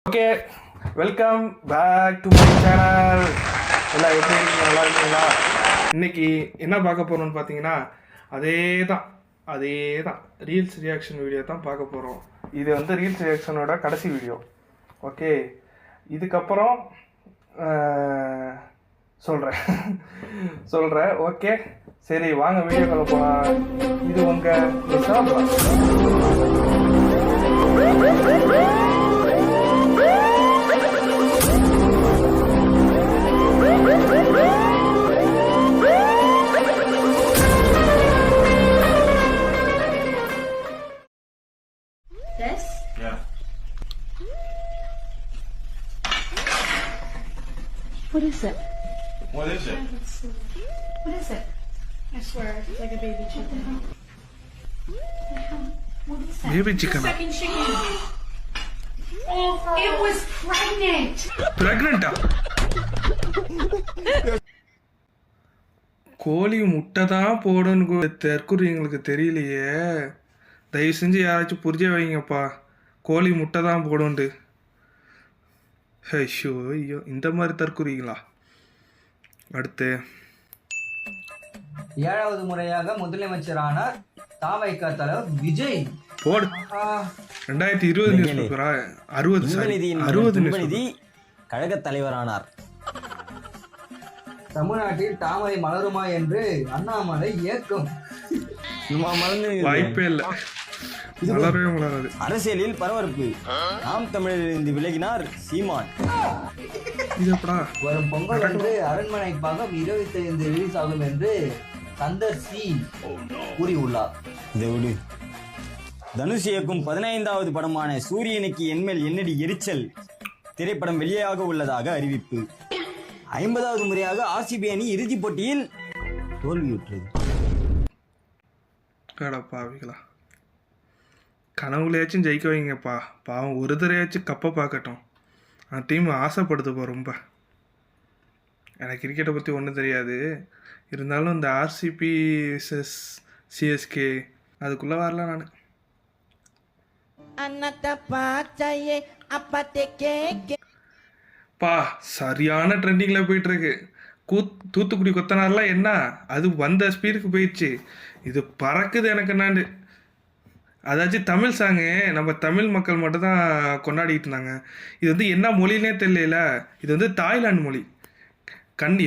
Okay, welcome back to my channel. எல்லாம் எப்படி இருக்கீங்க? நல்லா இருக்கீங்களா? இன்னைக்கு என்ன பார்க்க போகிறோம்னு பார்த்தீங்கன்னா அதே தான் ரீல்ஸ் ரியாக்ஷன் வீடியோ தான் பார்க்க போகிறோம். இது வந்து ரீல்ஸ் ரியாக்ஷனோட கடைசி வீடியோ. ஓகே, இதுக்கப்புறம் சொல்கிறேன். ஓகே சரி, வாங்க வீடியோக்குள்ள போகலாம். இது உங்கள் This? Yeah. What is it? What is it? What is it? I swear, it's like a baby chicken. What is that? Baby chicken. Second chicken. Oh, it was pregnant. பிரெக்னெண்டா? கோழி முட்டை தான் போடணும் தெற்குறீங்களுக்கு தெரியலையே. தயவு செஞ்சு யாராச்சும் புரிஞ்ச வைங்கப்பா. கோழி முட்டை தான் போடுண்டு. ஐயோ, இந்த மாதிரி தற்குறீங்களா? அடுத்து 7வது முறையாக முதலமைச்சரான தாவைக்கா தலைவர் விஜய் போடு. 2020 நியூஸ் பேப்பரா? 60 கழக தலைவரானார். தமிழ்நாட்டில் தாமரை மலருமா என்று அண்ணாமலை இயக்கம். வாய்ப்பே இல்லை, மலரவே மலராது. அரசியலில் பரபரப்பு. நாம் தமிழரிலிருந்து விலகினார் சீமான். வரும் பொங்கல் அன்று அரண்மனை பாகம் 25 ரிலீஸ் ஆகும் என்று சந்தர் சி கூறியுள்ளார். தனுஷ் இயக்கும் 15வது படமான சூரியனுக்கு என்மேல் என்னடி எரிச்சல் திரைப்படம் வெளியாக உள்ளதாக அறிவிப்பு. 50வது முறையாக ஆர்சிபி அணி இறுதிப் போட்டியில் தோல்வியுற்றது. பாவிகளா, கனவுலையாச்சும் ஜெயிக்க வைங்கப்பா. பாவம், ஒரு தரையாச்சும் கப்பை பார்க்கட்டும். அந்த டீம் ஆசைப்படுதுப்பா ரொம்ப. எனக்கு கிரிக்கெட்டை பற்றி ஒன்றும் தெரியாது, இருந்தாலும் இந்த ஆர்சிபி விசஸ் சிஎஸ்கே அதுக்குள்ளே வரல நான். பா, சரியான ட்ரெண்டிங்கில் போயிட்டுருக்கு. தூத்துக்குடி கொத்தனார்லாம் என்ன, அது வந்த ஸ்பீடுக்கு போயிடுச்சு. இது பறக்குது எனக்கு என்னாண்டு. அதாச்சும் தமிழ் சாங்கு நம்ம தமிழ் மக்கள் மட்டும் தான் கொண்டாடிட்டு இருந்தாங்க. இது வந்து என்ன மொழினே தெரியல. இது வந்து தாய்லாந்து மொழி.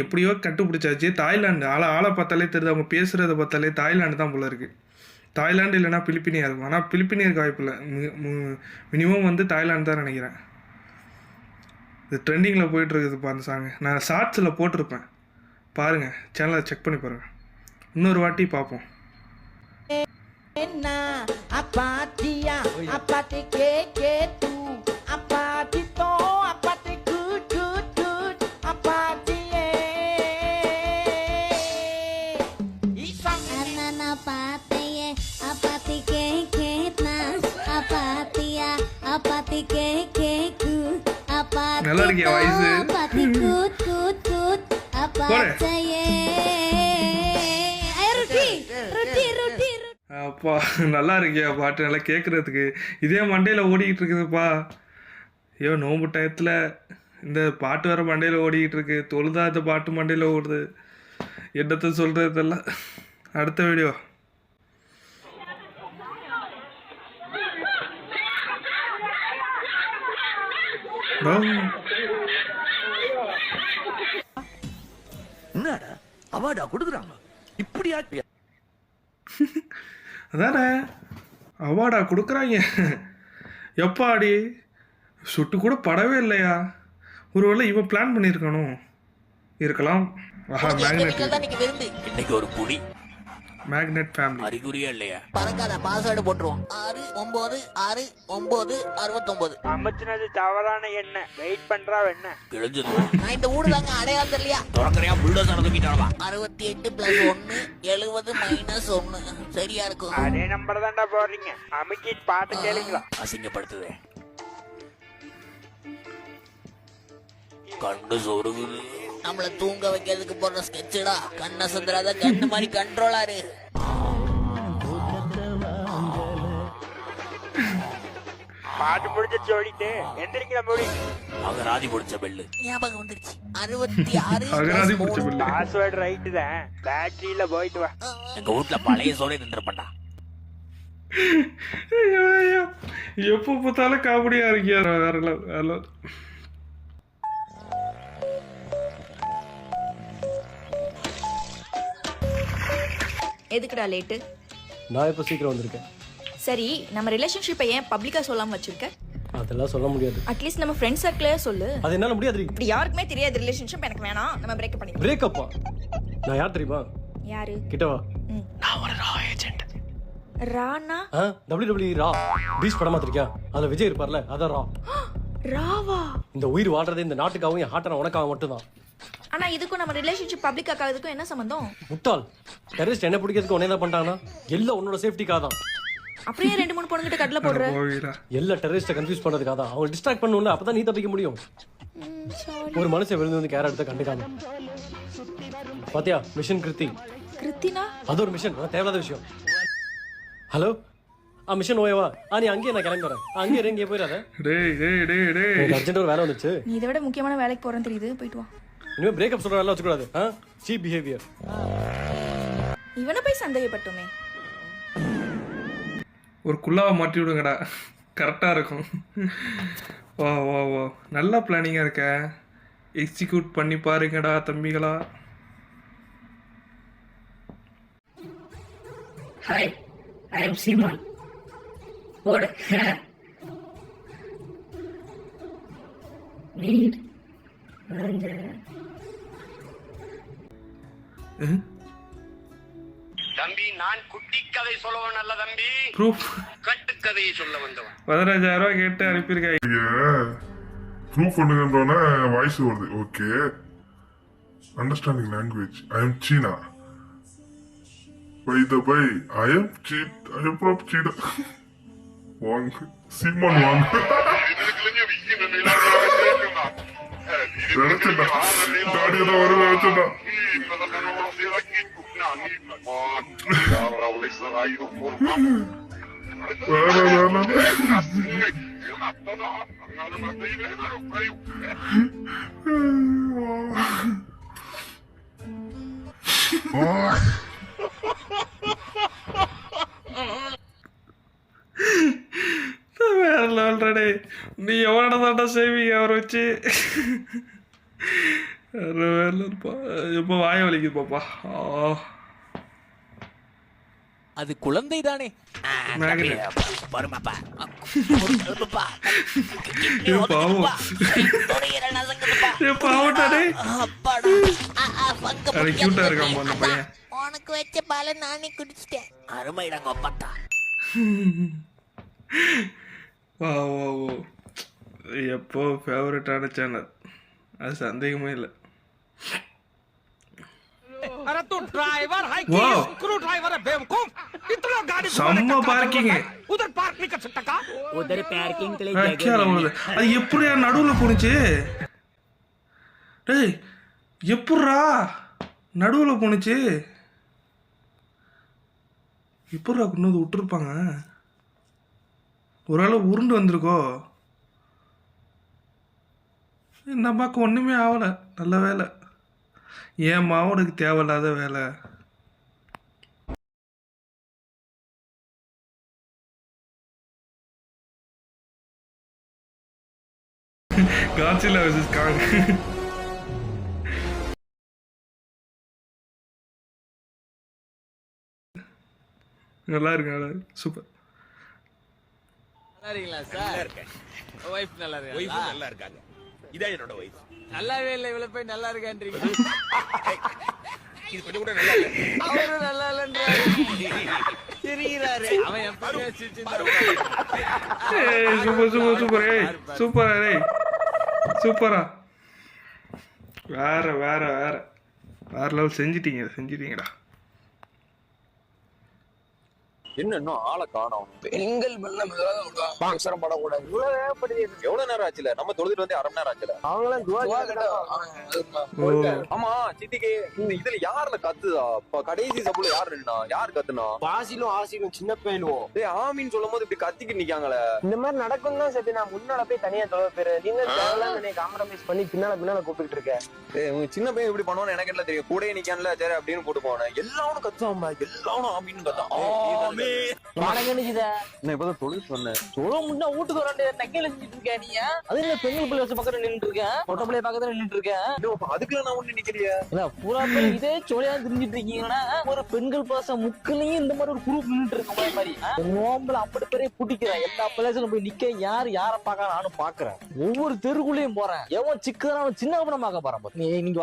எப்படியோ கட்டுப்பிடிச்சாச்சு. தாய்லாந்து ஆளை பார்த்தாலே தெரியுது, அவங்க பேசுகிறத பார்த்தாலே தாய்லாந்து தான் போல இருக்குது. தாய்லாந்து இல்லைன்னா பிலிப்பினியா இருக்கும். ஆனால் பிலிப்பினியருக்கு வாய்ப்பு இல்லை. மினிமம் வந்து தாய்லாந்து தான் நினைக்கிறேன். இது ட்ரெண்டிங்கில் போயிட்டுருக்குதுப்பா அந்த சாங்கு. நான் ஷார்ட்ஸில் போட்டிருப்பேன், பாருங்கள், சேனலை செக் பண்ணி பாருங்கள். இன்னொரு வாட்டி பார்ப்போம். நல்லா இருக்கியா வயசு? அப்பா, நல்லா இருக்கியா பாட்டு? நல்லா கேட்குறதுக்கு இதே மண்டையில் ஓடிக்கிட்டு இருக்குதுப்பா. ஐயோ, நோம்பு டயத்தில் இந்த பாட்டு வர மண்டையில் ஓடிக்கிட்டு இருக்கு. தொழுதா இந்த பாட்டு மண்டையில் ஓடுது. என்னத்தை சொல்கிறதெல்லாம் அடுத்த வீடியோ. என்னடா அவார்டா கொடுக்குறாங்க இப்படி? அதானே அவார்டா கொடுக்குறாங்க. எப்பாடி சுட்டு கூட படவே இல்லையா? ஒருவேளை இவன் பிளான் பண்ணியிருக்கணும் இருக்கலாம். இன்னைக்கு ஒரு புலி மேக்னெட் ஃபேமிலி அறிகுறியா இல்லையா? பறக்காத பாஸ்வேர்டு போட்டுருவோம். 6969 அமச்சினது தவறான என்ன வெயிட் பண்றா என்ன கிழிஞ்சது. நான் இந்த ஊடு தாங்க அடையாளம் தெரியலையா? தொடக்கறையா புல்டோசர் தூக்கிட்டாளா? 68 + 1 70 - 1 சரியா இருக்கும். அதே நம்பர் தான்டா போடுறீங்க. அமுக்கி பாட்டு கேளுங்களா? அசிங்கப்படுத்துதே. கண்டு சொருகுது. நம்மள தூங்க வைக்கிறதுக்கு போடுற ஸ்கெட்சுடா. கண்ண சுந்தராத கண்ணு மாதிரி கண்ட்ரோலாரு. பாட்டு முடிஞ்சு சொல்லிட்டு எந்திரிக்கிற முடி. அகராதி பிடிச்ச பெல்லு ஞாபகம் வந்துருச்சு 66 அகராதி பிடிச்ச பிள்ளை. பாஸ்வேர்டு ரைட்டு தான், பேட்டரியில போயிட்டு வா. எங்க வீட்டுல பழைய சோறே நின்றுப்பண்டா. ஐயோ ஐயோ எப்போ பார்த்தாலும் காமெடியா இருக்கியா வேற level. எதுக்குடா லேட்டு? நான் இப்போ சீக்கிரம் வந்திருக்கேன். சரி, நம்ம ரிலேஷன்ஷிப்பை ஏன் பப்ளிக்கா சொல்லாம வச்சிருக்க? அதெல்லாம் சொல்ல முடியாது. அட்லீஸ்ட் நம்ம ஃப்ரெண்ட் சர்க்கிளே சொல்லு. அது என்னால முடியாது. இப்படி யாருக்குமே தெரியாத ரிலேஷன்ஷிப் எனக்கு வேணாம், நம்ம பிரேக்கப் பண்ணிக்கலாம். பிரேக்கப்பா? நான் யார் தெரியுமா? யாரு? கிட்டவா? நான் ஒரு ரா ஏஜென்ட். ராணா? WWE ரா பீச் படம் பார்த்திருக்கியா? அதுல விஜய் இருப்பார்ல, அதான் ரா. ராவா? இந்த உயிர் வாழ்றதே இந்த நாட்டுக்காகவும் என் ஹார்ட்டை உனக்காக மட்டும்தான். ஆனா இதுக்கும் நம்ம ரிலேஷன்ஷிப் பப்ளிக் ஆகாததுக்கும் என்ன சம்பந்தம்? முட்டாள், டெரரிஸ்ட் என்ன பிடிக்கிறதுக்கு உடனே தான் பண்ணிட்டாங்கன்னா எல்லாம் உன்னோட சேஃப்டிக்காக தான். அப்படியே 2-3 பொண்ணுகிட்ட கடல போடுற. போயிடா. எல்லா டெரரிஸ்ட்டை கன்ஃபியூஸ் பண்ணதுக்காக தான். அவங்க டிஸ்ட்ராக்ட் பண்ணணும்ல, அப்பதான் நீ தப்பிக்க முடியும். ஒரு மனுஷன் விழுந்து வந்து கேர் எடுத்த கண்டுக்காம பாத்தியா? மிஷன் கிருத்தி. கிருத்தினா? அது ஒரு மிஷன், தேவையில்லாத விஷயம். ஹலோ, மிஷன் ஓயவா? நீ அங்கேயே நான் கிளம்பி வரேன். அங்கேயே இங்கே போயிடாத. டேய் டேய் டேய் டேய். எனக்கு அர்ஜென்ட் ஒரு வேலை வந்துச்சு. நீ இதை விட முக்கியமான வேலைக்கு போறேன்னு தெரியுது, போயிட்டு வா. இனிமே பிரேக்கப் சொல்ற வேலை வச்சுக்கூடாது. Cheap behaviour. இவனை போய் சந்தேகப்பட்டோமே. ஒரு குல்லாவை மாட்டி விடுங்கடா, கரெக்டாக இருக்கும். வா வா வா, நல்லா பிளானிங்காக இருக்க. எக்ஸிக்யூட் பண்ணி பாருங்கடா தம்பிகளா. Hi, I am Simon. What? Need. தம்பி, நான் குட்டி கதை சொல்லவன் அல்ல தம்பி, ப்ரூஃப் கட்டுக்கதையை சொல்ல வந்தவன். 15,000 ரூபா கேட்டு அனுப்பியிருக்காங்க. ப்ரூஃப் பண்ணுங்கன்றோன்னா வாய்ஸ் வருது. Okay, understanding language. I am China. By the by, I am from China. வாங்க சீமான் வாங்க. நினைச்சேன்டா டாடியதான் வரும் நினைச்சேன்டா. வேற லெவல்டே. நீ எவ்வளோ தாண்டா சேவிங் அவரை வச்சு? வேற இருப்பா. இப்போ வாய வலிக்குது பாப்பா. அது குழந்தை தானே. வருமாப்பா. பாவம். பாவட்டாடே. அது கியூட்டா இருக்கான் அந்த பையன். உனக்கு வச்ச பாலை நானே குடிச்சிட்டேன். அருமையிடங்க ஒப்பத்தா. வா வா வா, எப்போ ஃபேவரட்டான சேனல், அது சந்தேகமே இல்லை. செம்ம பார்க்கிங். அது எப்படியா நடுவுல போனுச்சு? டேய் எப்பட்றா நடுவுல போனுச்சு? எப்பட்றா கொண்டு வந்து விட்டுருப்பாங்க? ஒரு அளவு உருண்டு வந்திருக்கோ? இந்த அம்மாவுக்கு ஒன்றுமே ஆகலை. நல்ல வேலை. என் மாவனுக்கு தேவையில்லாத வேலை. காட்சியில் வர்சஸ் காங். நல்லா இருக்கு, நல்லா இருக்கு, சூப்பர். நல்லா இருக்கீங்களா சார்? வைஃப் நல்லா இருக்கா? வைஃப் நல்லா இருக்காங்க. இதான் என்னோட வைஃப். நல்லாவே இல்லை, இவ்வளவு போய் நல்லா இருக்கான்றீங்க. இது கொஞ்சம் கூட நல்லா இல்ல. அவரும் நல்லா இல்லன்றாரு. சிரிக்கிறாரு. அவன் எப்பவுமே சிரிச்சுதான். Super super super. ஏய் சூப்பரா. டேய் சூப்பரா. வேற வேற வேற வேற லெவல். செஞ்சிட்டீங்கடா. என்ன இன்னும் ஆளை காணோம்? பெண்கள் பண்ண அவசரப்படக்கூடாது. எவ்வளவு நேரம் ஆச்சுல? நம்ம தொழுதுட்டு வந்து 1/2 மணி நேரம் ஆச்சுல. ஆமா சித்திக்கு இந்த இதுல யாருல கத்துதா? கடைசி சப்புல யார் நின்னா? யார் கத்துனா? ஆசிலும் சின்ன பையனும். ஆமின்னு சொல்லும் போது இப்படி கத்திக்கிட்டு நிக்காங்களே. இந்த மாதிரி நடக்கும் தான் சரி. நான் முன்னால போய் தனியா தொலை பேரு நீங்க காம்ப்ரமைஸ் பண்ணி பின்னால கூப்பிட்டு இருக்கேன். சின்ன பையன் இப்படி பண்ணுவான்னு எனக்கு என்ன தெரியும்? கூட நிக்கான்ல சரி அப்படின்னு போட்டு போனேன். எல்லாரும் கத்துவான், எல்லாரும் ஆமின்னு கத்தான். நான் இப்பதான் தொழில் சொன்னேன். தொழில் முன்னா வீட்டுக்கு வர நகையில செஞ்சுட்டு இருக்கேன். நீ அது என்ன பெண்கள் பிள்ளை வச்சு பக்கத்துல நின்றுட்டு இருக்கேன், பொட்ட பிள்ளைய பக்கத்துல நின்றுட்டு இருக்கேன். அதுக்குள்ள நான் ஒண்ணு நிக்கிறியா? பூரா பேர் இதே சோழியா தெரிஞ்சிட்டு இருக்கீங்கன்னா ஒரு பெண்கள் பாச முக்கிலையும் இந்த மாதிரி ஒரு குரூப் நின்றுட்டு இருக்க மாதிரி நோம்பல 50 பேரே பிடிக்கிறேன். எல்லா பிள்ளைகளும் போய் நிக்க யார பாக்க நானும் பாக்குறேன். ஒவ்வொரு தெருக்குள்ளேயும் போறேன். எவன் சிக்கன அவன் சின்ன பணம் பார்க்க போறான். நீங்க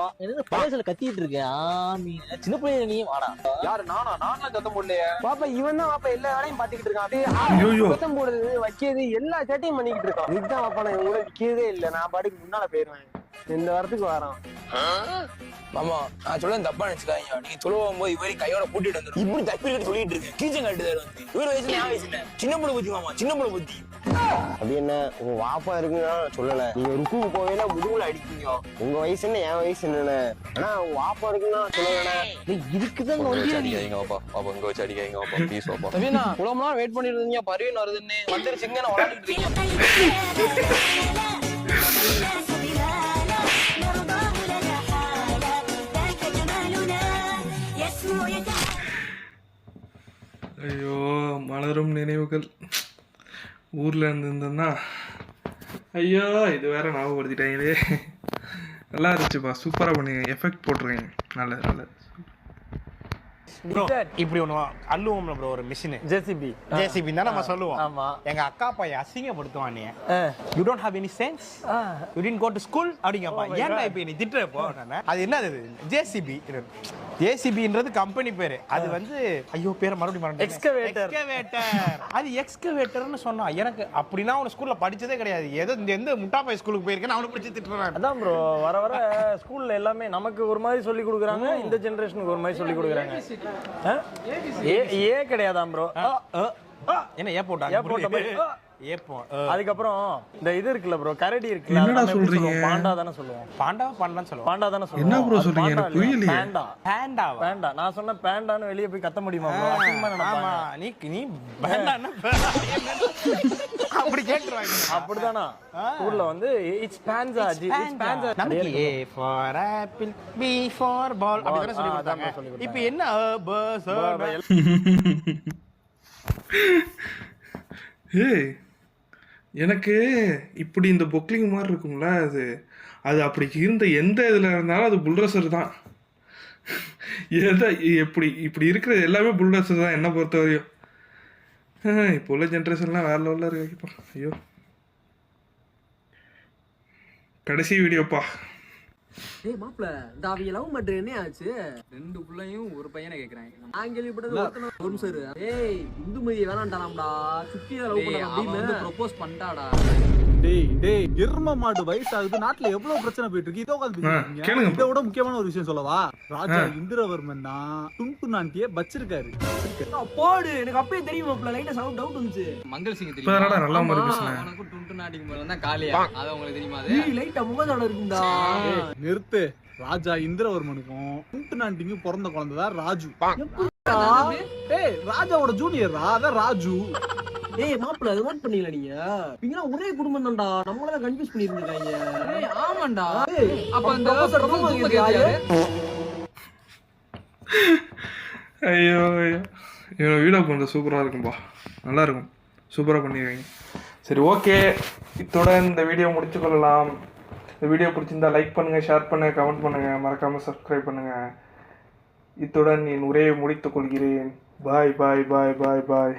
பழையசுல கத்திட்டு இருக்கேன். சின்ன பிள்ளைங்க நீ வாடா. யாரு நானா? நானா கத்த முடியலையே. பாப்பா இவன் தான் பாப்பா எல்லா வேலையும் பாத்துக்கிட்டு இருக்கான். சத்தம் போடுறது வைக்கிறது எல்லா சேட்டையும் பண்ணிக்கிட்டு இருக்கான். இதுதான் பாப்பா நான் இவங்க நிக்கிறதே இல்ல. நான் பாட்டுக்கு முன்னால போயிருவேன். இந்த வாரத்துக்கு வரான். மாமா நான் சொல்ல தப்பா நினைச்சுக்காங்க. நீங்க சொல்லுவோம் போது இவரை கையோட கூட்டிட்டு வந்துடும். இப்படி தப்பி சொல்லிட்டு இருக்கேன். கீச்சம் கட்டுதாரு வந்து இவர் வயசுல என் வயசுல சின்ன பிள்ளை புத்தி. மாமா சின்ன பிள்ளை புத்தி. அது என்ன உங்க வாப்பா இருக்குன்னா சொல்லல. நீங்க ருக்குக்கு போவேல முதுகுல அடிப்பீங்க. உங்க வயசு என்ன என் வயசு என்னன்னு. ஆனா உங்க வாப்பா இருக்குன்னா சொல்லல. இதுக்குதான் அடிக்காதீங்க பாப்பா. பாப்பா இங்க வச்சு அடிக்காதீங்க பாப்பா. ப்ளீஸ் பாப்பா. ரவீனா இவ்வளவு நேரம் வெயிட் பண்ணிட்டு இருந்தீங்க. பருவீன் வருதுன்னு வந்துருச்சுங்க. நான் விளையாடிட்டு இருக்கேன். ஐயோ மலரும் நினைவுகள். ஊரில் இருந்திருந்தேன்னா ஐயோ இது வேற ஞாபகப்படுத்திட்டாங்களே. நல்லா இருந்துச்சுப்பா, சூப்பராக பண்ணி எஃபெக்ட் போட்டிருக்கீங்க. நல்லது. இப்படி ஒண்ணு அள்ளுவோம்ல ப்ரோ ஒரு மிஷின் ஜேசிபி தான் நம்ம சொல்லுவோம். ஆமா எங்க அக்கா பையன் அசிங்கப்படுத்துவான். நீ you don't have any sense, you didn't go to school அப்படிங்கப்பா. ஏன்டா இப்ப நீ திட்டுறப்போ அது என்னது? ஜேசிபின்றது கம்பெனி பேரு. அது வந்து ஐயோ பேரை மறுபடியும் எக்ஸ்கவேட்டர். அது எக்ஸ்கவேட்டர்னு சொன்னா எனக்கு அப்படின்னா அவன ஸ்கூல்ல படிச்சதே கிடையாது. ஏதோ எந்த முட்டாப்பை ஸ்கூலுக்கு போயிருக்கேன் அவனை பிடிச்சி திட்டுறான். அதான் ப்ரோ வர ஸ்கூல்ல எல்லாமே நமக்கு ஒரு மாதிரி சொல்லி கொடுக்குறாங்க, இந்த ஜெனரேஷனுக்கு ஒரு மாதிரி சொல்லி கொடுக்குறாங்க. ஏ கிடையாதான் ப்ரோ. என்ன ஏ போட்டாங்க? அதுக்கப்புறம் இந்த இது இருக்குல்ல ப்ரோ, கரடி இருக்குல்ல, என்னடா சொல்றீங்க? பாண்டா தானே சொல்லுவோம். பாண்டா சொல்லுவோம். என்ன ப்ரோ சொல்றீங்க? எனக்கு புரியலையே. பேண்டா நான் சொன்ன பேண்டான்னு வெளியே போய் கத்த முடியுமா ப்ரோ? ஆமா நீ பேண்டான்னா அப்படி கேக்குறாங்க. அப்படிதானா ஸ்கூல்ல வந்து இட்ஸ் பான்சா இட்ஸ் பான்சா. நமக்கு A for apple, B for ball அப்படி தான சொல்லி கொடுத்தாங்க. இப்போ என்ன பஸ் ஏய் எனக்கு இப்படி இந்த பொக்லிங் மாதிரி இருக்கும்ல, அது அப்படி இருந்த எந்த இதில் இருந்தாலும் அது புல்டோசர் தான். இப்படி இருக்கிறது எல்லாமே புல்டோசர் தான் என்னை பொறுத்த வரையும். இப்போ உள்ள ஜென்ரேஷன்லாம் வேற லெவலில் இருக்குப்பா. ஐயோ கடைசி வீடியோப்பா. ஏய் மாப்ள இந்த அவிய லவ் பண்ற என்ன ஆச்சு? 2 புள்ளையும் ஒரு பையனை கேக்குறாங்க. நான் கேள்விப்பட்டது ஒருத்தன சார். ஏய் இந்துமதி வேணாம்டாடா, சுத்தியா லவ் பண்ண அப்படின்னு ப்ரோபோஸ் பண்ணிட்டாடா. டேய் எரும மாடு வயசாகுது, நாட்டுல எவ்வளவு பிரச்சனை போயிட்டு இருக்கு. இதோ உட்கார்ந்து இதை விட முக்கியமான ஒரு விஷயம் சொல்லவா? ராஜா இந்திரவர்மன் தான் டுன்டு நாட்டிய வச்சிருக்காரு. போடு எனக்கு அப்பவே தெரியும் மாப்ள. லைட்டா சவுண்ட் டவுட் வந்துச்சு. மங்கள் சிங் தெரியும். இப்ப நல்லா மாதிரி பேசுனேன். உனக்கு டுன்டு நாட்டிக்கு மேல தான் காலியா. அது உங்களுக்கு தெரியுமா? அது லைட்டா முகதோட இருக்குடா. நிறுத்து. ராஜா இந்திரவர்மனுக்கும் டுன்டு நாட்டிக்கும் பிறந்த குழந்தை தான் ராஜு. டேய் ராஜாவோட ஜூனியர் அதான் ராஜு. ஏய் மாப்ள அது நோட் பண்ணீங்களா நீங்க? இங்க ஒரே குடும்பம் தான்டா. நம்மள தான் கன்ஃபியூஸ் பண்ணிருக்காங்க. ஏய் ஆமாண்டா. அப்ப அந்த ப்ரொபோசல் யாரு? ஐயோ இவன் வீடியோ பண்ணுறது சூப்பராக இருக்கும்பா, நல்லா இருக்கும், சூப்பராக பண்ணிடுவீங்க. சரி ஓகே, இத்தோட இந்த வீடியோ முடிச்சு கொள்ளலாம். இந்த வீடியோ பிடிச்சிருந்தா லைக் பண்ணுங்கள், ஷேர் பண்ணுங்கள், கமெண்ட் பண்ணுங்கள், மறக்காமல் சப்ஸ்கிரைப் பண்ணுங்கள். இத்துடன் என் உரையை முடித்துக் கொள்கிறேன். பாய் பாய் பாய் பாய் பாய்.